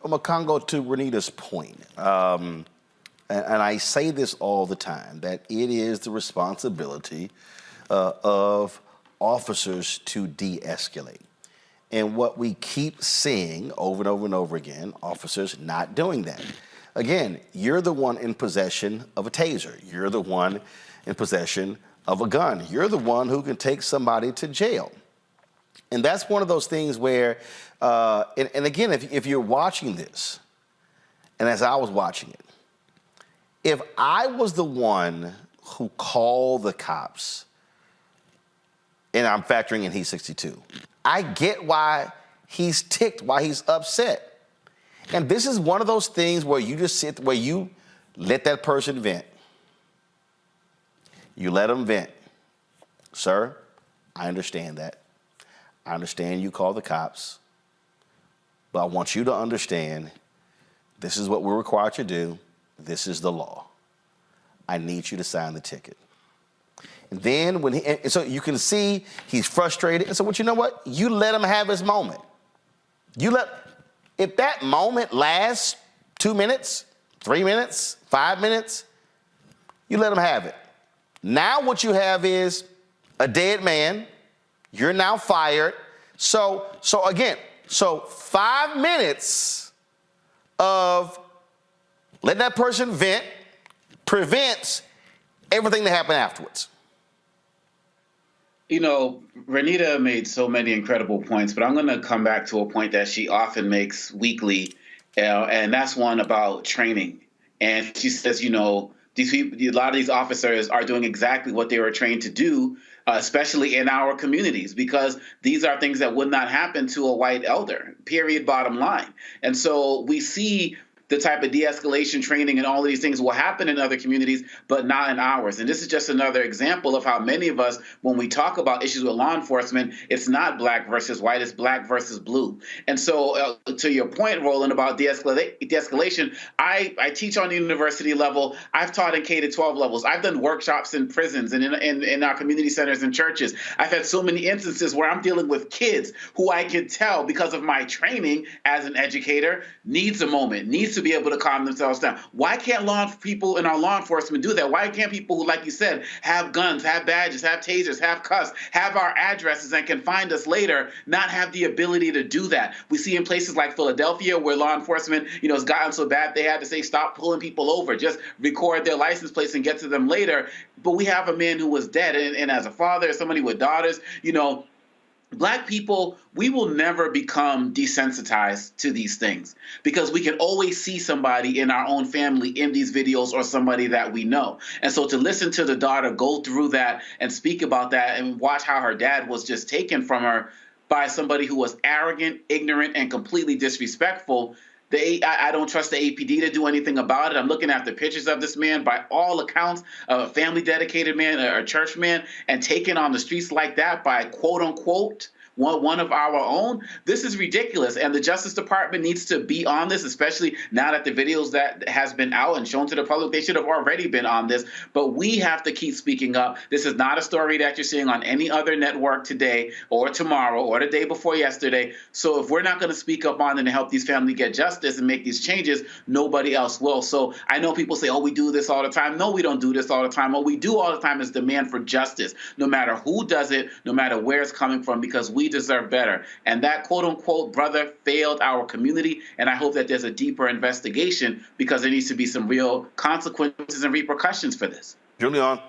Makongo, to Renita's point, and I say this all the time, that it is the responsibility of officers to de-escalate. And what we keep seeing over and over and over again, officers not doing that. Again, you're the one in possession of a taser. You're the one in possession of a gun. You're the one who can take somebody to jail. And that's one of those things where, and again, if you're watching this, and as I was watching it, if I was the one who called the cops, and I'm factoring in he's 62, I get why he's ticked, why he's upset. And this is one of those things where you just sit, where you let that person vent. You let them vent. Sir, I understand that. I understand you call the cops, but I want you to understand this is what we're required to do. This is the law. I need you to sign the ticket. And then when and so you can see he's frustrated. And so you know what? You let him have his moment. If that moment lasts 2 minutes, 3 minutes, 5 minutes, you let him have it. Now what you have is a dead man. You're now fired. So again, 5 minutes of letting that person vent prevents everything that happened afterwards. You know, Renita made so many incredible points, but I'm going to come back to a point that she often makes weekly, and that's one about training. And she says, you know, these people, a lot of these officers are doing exactly what they were trained to do, especially in our communities, because these are things that would not happen to a white elder, period, bottom line. And so we see the type of de-escalation training and all of these things will happen in other communities, but not in ours. And this is just another example of how many of us, when we talk about issues with law enforcement, it's not black versus white, it's black versus blue. And so to your point, Roland, about de-escalation, I teach on the university level. I've taught in K-12 levels. I've done workshops in prisons and in our community centers and churches. I've had so many instances where I'm dealing with kids who I can tell, because of my training as an educator, needs a moment, needs to be able to calm themselves down. Why can't people in our law enforcement do that? Why can't people who, like you said, have guns, have badges, have tasers, have cuffs, have our addresses and can find us later, not have the ability to do that? We see in places like Philadelphia where law enforcement, you know, has gotten so bad they had to say, stop pulling people over, just record their license plates and get to them later. But we have a man who was dead. And as a father, somebody with daughters, you know, Black people, we will never become desensitized to these things because we can always see somebody in our own family in these videos or somebody that we know. And so to listen to the daughter go through that and speak about that and watch how her dad was just taken from her by somebody who was arrogant, ignorant, and completely disrespectful, I don't trust the APD to do anything about it. I'm looking at the pictures of this man, by all accounts, a family-dedicated man, a church man, and taken on the streets like that by quote-unquote one of our own. This is ridiculous, and the Justice Department needs to be on this, especially now that the videos that has been out and shown to the public, they should have already been on this, but we have to keep speaking up. This is not a story that you're seeing on any other network today or tomorrow or the day before yesterday. So if we're not going to speak up on it and help these families get justice and make these changes, nobody else will. So I know people say, oh, we do this all the time. No, we don't do this all the time. What we do all the time is demand for justice, no matter who does it, no matter where it's coming from, because we deserve better. And that quote-unquote brother failed our community, and I hope that there's a deeper investigation because there needs to be some real consequences and repercussions for this. Julian.